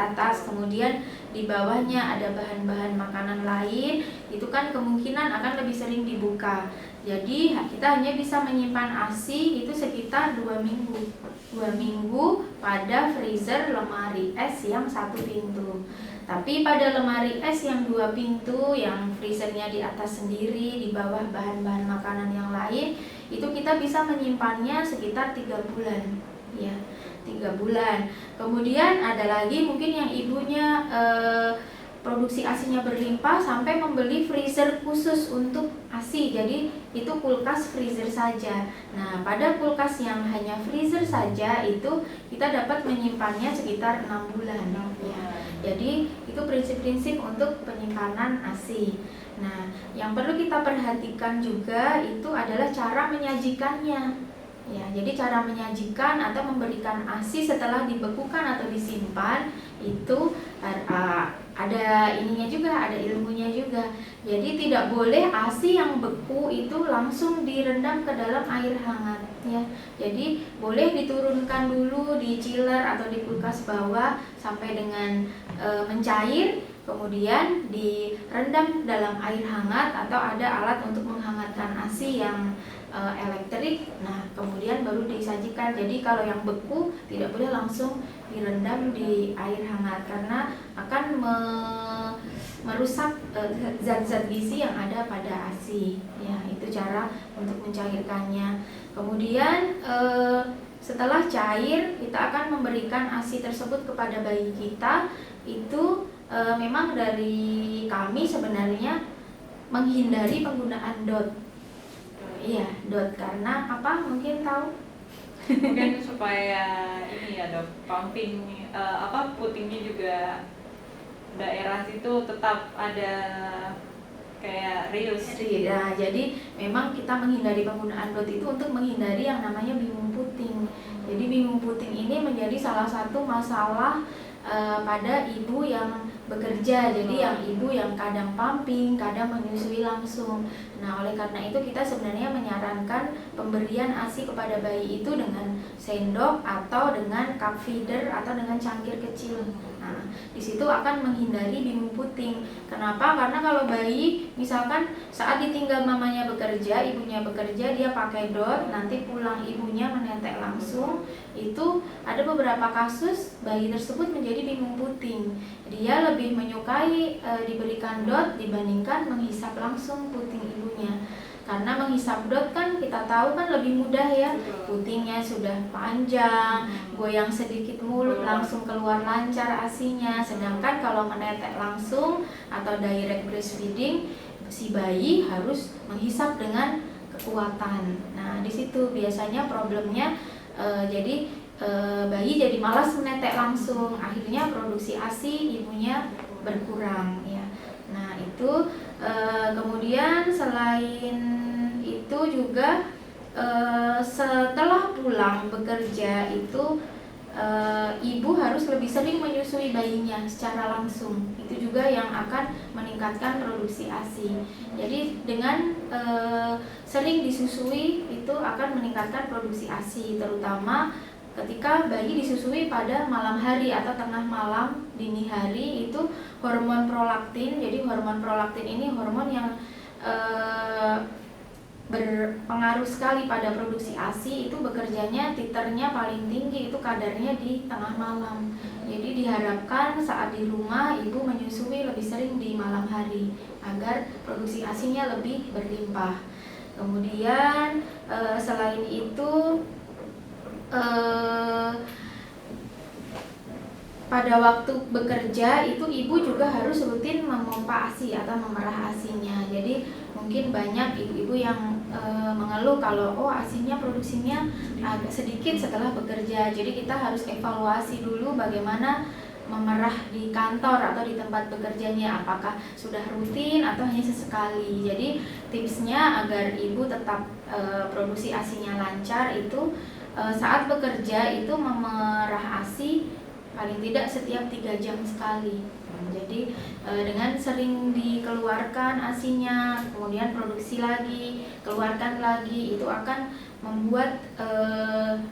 atas, kemudian di bawahnya ada bahan-bahan makanan lain, itu kan kemungkinan akan lebih sering dibuka. Jadi kita hanya bisa menyimpan ASI itu sekitar 2 minggu. 2 minggu pada freezer lemari es yang 1 pintu. Tapi pada lemari es yang 2 pintu, yang freezernya di atas sendiri, di bawah bahan-bahan makanan yang lain, itu kita bisa menyimpannya sekitar 3 bulan. Ya, 3 bulan. Kemudian ada lagi mungkin yang ibunya produksi ASINya berlimpah sampai membeli freezer khusus untuk ASI. Jadi itu kulkas freezer saja. Nah, pada kulkas yang hanya freezer saja itu kita dapat menyimpannya sekitar 6 bulan. Ya. Jadi itu prinsip-prinsip untuk penyimpanan ASI. Nah, yang perlu kita perhatikan juga itu adalah cara menyajikannya. Ya, jadi cara menyajikan atau memberikan ASI setelah dibekukan atau disimpan itu ada ininya juga, ada ilmunya juga. Jadi tidak boleh ASI yang beku itu langsung direndam ke dalam air hangat ya. Jadi boleh diturunkan dulu di chiller atau di kulkas bawah sampai dengan mencair, kemudian direndam dalam air hangat atau ada alat untuk menghangatkan ASI yang elektrik. Nah, kemudian baru disajikan. Jadi kalau yang beku tidak boleh langsung direndam di air hangat karena akan merusak zat-zat gizi yang ada pada ASI. Ya, itu cara untuk mencairkannya. Kemudian setelah cair, kita akan memberikan ASI tersebut kepada bayi kita. Itu memang dari kami sebenarnya menghindari penggunaan DOT. Iya, DOT karena apa? Mungkin tahu? Mungkin supaya ini ya dok, pumping putingnya juga daerah situ tetap ada kayak reuse. Nah, jadi memang kita menghindari penggunaan DOT itu untuk menghindari yang namanya bingung puting. Jadi bingung puting ini menjadi salah satu masalah pada ibu yang bekerja. Jadi yang ibu yang kadang pumping, kadang menyusui langsung. Nah, oleh karena itu kita sebenarnya menyarankan pemberian ASI kepada bayi itu dengan sendok atau dengan cup feeder atau dengan cangkir kecil. Nah, di situ akan menghindari bingung puting. Kenapa? Karena kalau bayi misalkan saat ditinggal mamanya bekerja, ibunya bekerja, dia pakai DOT, nanti pulang ibunya menetek langsung, itu ada beberapa kasus bayi tersebut menjadi bingung puting. Dia lebih menyukai diberikan DOT dibandingkan menghisap langsung puting ibunya. Karena menghisap DOT kan kita tahu kan lebih mudah ya, putingnya sudah panjang, goyang sedikit mulut langsung keluar lancar ASINya. Sedangkan kalau menetek langsung atau direct breastfeeding, si bayi harus menghisap dengan kekuatan. Nah, di situ biasanya problemnya jadi bayi jadi malas menetek langsung, akhirnya produksi ASI ibunya berkurang ya. Nah, itu kemudian selain itu juga setelah pulang bekerja itu ibu harus lebih sering menyusui bayinya secara langsung. Itu juga yang akan meningkatkan produksi ASI. Jadi dengan sering disusui itu akan meningkatkan produksi ASI, terutama ketika bayi disusui pada malam hari atau tengah malam, dini hari, itu hormon prolaktin. Jadi hormon prolaktin ini hormon yang berpengaruh sekali pada produksi ASI. Itu bekerjanya titernya paling tinggi, itu kadarnya di tengah malam. Jadi diharapkan saat di rumah ibu menyusui lebih sering di malam hari agar produksi ASINya lebih berlimpah. Kemudian selain itu pada waktu bekerja itu ibu juga harus rutin memompa ASI atau memerah ASINya. Jadi mungkin banyak ibu-ibu yang mengeluh kalau ASINya produksinya agak sedikit setelah bekerja. Jadi kita harus evaluasi dulu bagaimana memerah di kantor atau di tempat bekerjanya, apakah sudah rutin atau hanya sesekali. Jadi tipsnya agar ibu tetap produksi ASINya lancar itu saat bekerja itu memerah ASI paling tidak setiap 3 jam sekali. Jadi dengan sering dikeluarkan ASINya, kemudian produksi lagi, keluarkan lagi, itu akan membuat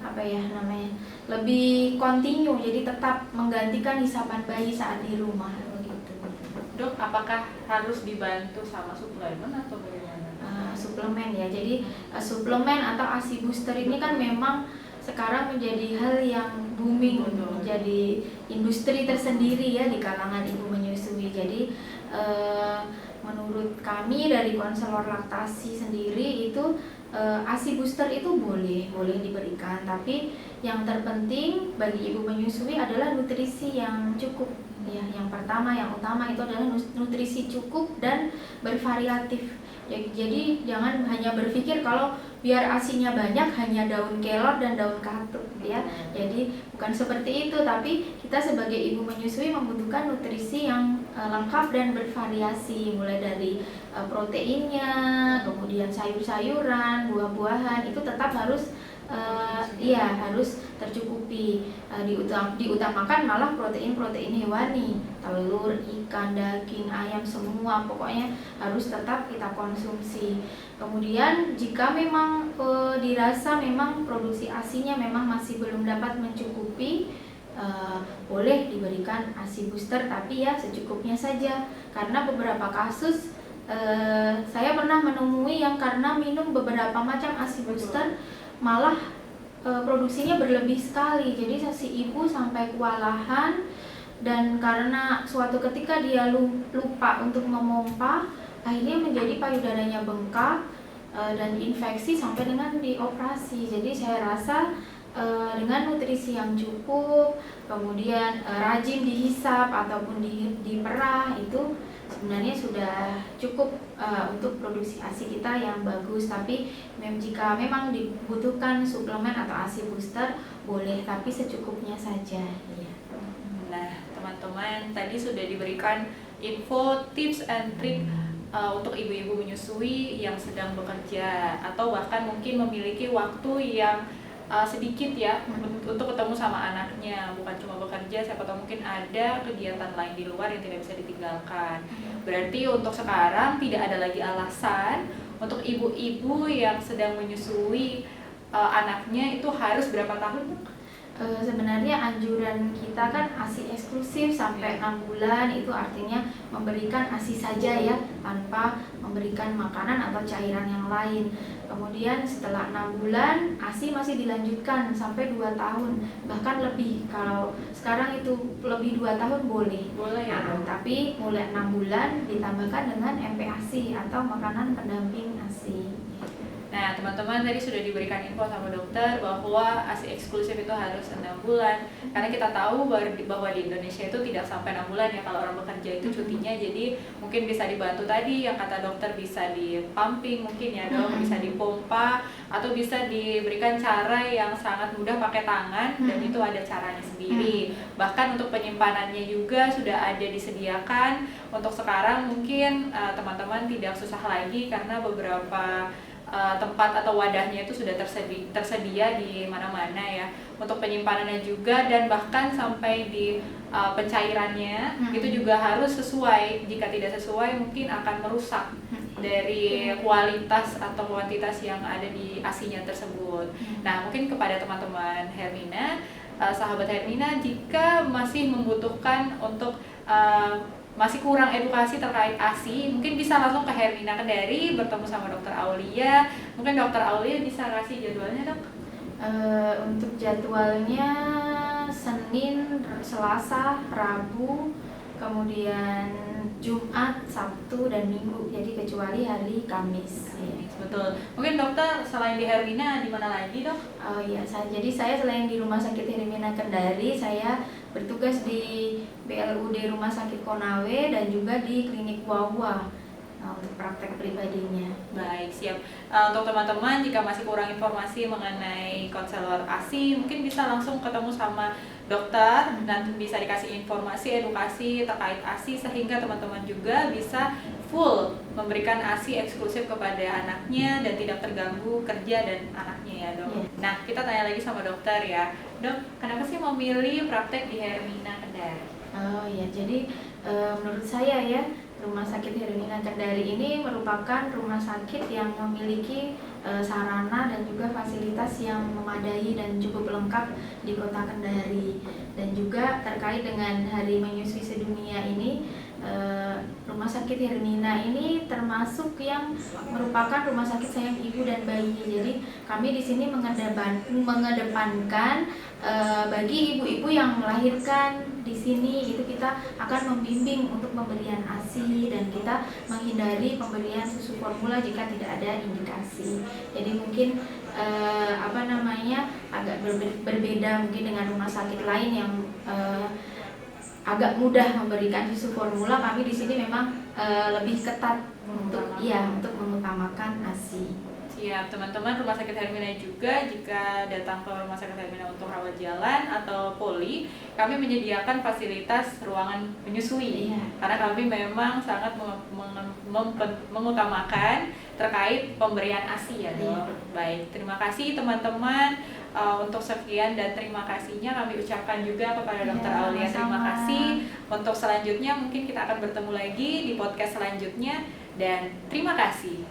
apa ya namanya, lebih kontinu, jadi tetap menggantikan hisapan bayi saat di rumah begitu. Dok, apakah harus dibantu sama suplemen atau bagaimana? Suplemen ya, jadi suplemen atau ASI booster ini kan memang sekarang menjadi hal yang booming, menjadi industri tersendiri ya di kalangan ibu menyusui. Jadi menurut kami dari konselor laktasi sendiri itu ASI booster itu boleh diberikan, tapi yang terpenting bagi ibu menyusui adalah nutrisi yang cukup ya. Yang pertama, yang utama itu adalah nutrisi cukup dan bervariatif. Jadi jangan hanya berpikir kalau biar ASINya banyak hanya daun kelor dan daun katuk ya. Jadi bukan seperti itu, tapi kita sebagai ibu menyusui membutuhkan nutrisi yang lengkap dan bervariasi, mulai dari proteinnya, kemudian sayur-sayuran, buah-buahan itu tetap harus harus tercukupi. Diutamakan malah protein hewani, telur, ikan, daging, ayam, semua pokoknya harus tetap kita konsumsi. Kemudian jika memang dirasa memang produksi ASINya memang masih belum dapat mencukupi, boleh diberikan ASI booster, tapi ya secukupnya saja. Karena beberapa kasus saya pernah menemui yang karena minum beberapa macam ASI booster malah produksinya berlebih sekali, jadi si ibu sampai kewalahan, dan karena suatu ketika dia lupa untuk memompa, akhirnya menjadi payudaranya bengkak dan infeksi sampai dengan dioperasi. Jadi saya rasa dengan nutrisi yang cukup, kemudian rajin dihisap ataupun diperah, itu sebenarnya sudah cukup untuk produksi ASI kita yang bagus. Tapi jika memang dibutuhkan suplemen atau ASI booster boleh, tapi secukupnya saja ya. Nah teman-teman, tadi sudah diberikan info, tips and trick untuk ibu-ibu menyusui yang sedang bekerja atau bahkan mungkin memiliki waktu yang sedikit ya untuk ketemu sama anaknya, bukan cuma bekerja, siapa tahu mungkin ada kegiatan lain di luar yang tidak bisa ditinggalkan. Berarti untuk sekarang tidak ada lagi alasan untuk ibu-ibu yang sedang menyusui anaknya itu harus berapa tahun? Sebenarnya anjuran kita kan ASI eksklusif sampai 6 bulan, itu artinya memberikan ASI saja ya, tanpa memberikan makanan atau cairan yang lain. Kemudian setelah 6 bulan ASI masih dilanjutkan sampai 2 tahun, bahkan lebih. Kalau sekarang itu lebih 2 tahun boleh ya. Tapi mulai 6 bulan ditambahkan dengan MPASI atau makanan pendamping ASI. Nah teman-teman, tadi sudah diberikan info sama dokter bahwa ASI eksklusif itu harus 6 bulan, karena kita tahu bahwa di Indonesia itu tidak sampai 6 bulan ya kalau orang bekerja itu cutinya. Jadi mungkin bisa dibantu tadi yang kata dokter, bisa di pumping mungkin ya dok, bisa dipompa, atau bisa diberikan cara yang sangat mudah pakai tangan, dan itu ada caranya sendiri. Bahkan untuk penyimpanannya juga sudah ada disediakan. Untuk sekarang mungkin teman-teman tidak susah lagi karena beberapa tempat atau wadahnya itu sudah tersedia di mana-mana ya, untuk penyimpanannya juga, dan bahkan sampai di pencairannya itu juga harus sesuai. Jika tidak sesuai mungkin akan merusak dari kualitas atau kuantitas yang ada di ASINya tersebut. Nah mungkin kepada teman-teman Hermina, sahabat Hermina, jika masih membutuhkan untuk masih kurang edukasi terkait ASI, mungkin bisa langsung ke Hermina Kendari bertemu sama Dokter Aulia. Mungkin Dokter Aulia bisa kasih jadwalnya dok? Untuk jadwalnya Senin, Selasa, Rabu, kemudian Jumat, Sabtu, dan Minggu. Jadi kecuali hari Kamis. Ya. Betul. Mungkin dokter selain di Hermina di mana lagi dok? Oh iya, jadi saya selain di Rumah Sakit Hermina Kendari, saya bertugas di BLUD Rumah Sakit Konawe dan juga di Klinik Wawa untuk praktek pribadinya. Baik, siap. Untuk teman-teman, jika masih kurang informasi mengenai konselor ASI, mungkin bisa langsung ketemu sama dokter dan bisa dikasih informasi, edukasi terkait ASI, sehingga teman-teman juga bisa full memberikan ASI eksklusif kepada anaknya dan tidak terganggu kerja dan anaknya ya dok. Nah kita tanya lagi sama dokter ya, dok, kenapa sih memilih praktek di Hermina Kendari? Oh ya, jadi menurut saya ya, Rumah Sakit Hermina Kendari ini merupakan rumah sakit yang memiliki sarana dan juga fasilitas yang memadai dan cukup lengkap di Kota Kendari. Dan juga terkait dengan Hari Menyusui Sedunia ini, Rumah Sakit Hermina ini termasuk yang merupakan rumah sakit sayang ibu dan bayi. Jadi kami di sini mengedepankan bagi ibu-ibu yang melahirkan di sini itu kita akan membimbing untuk pemberian ASI, dan kita menghindari pemberian susu formula jika tidak ada indikasi. Jadi mungkin agak berbeda mungkin dengan rumah sakit lain yang agak mudah memberikan susu formula. Kami di sini memang lebih ketat untuk mengutamakan ASI. Siap, teman-teman, Rumah Sakit Hermina juga jika datang ke Rumah Sakit Hermina untuk rawat jalan atau poli, kami menyediakan fasilitas ruangan menyusui. Iya. Karena kami memang sangat mengutamakan terkait pemberian ASI ya, Dok. Iya. Baik, terima kasih teman-teman. Untuk sekian dan terima kasihnya kami ucapkan juga kepada Dr. Aulia. Terima kasih. Untuk selanjutnya mungkin kita akan bertemu lagi di podcast selanjutnya, dan terima kasih.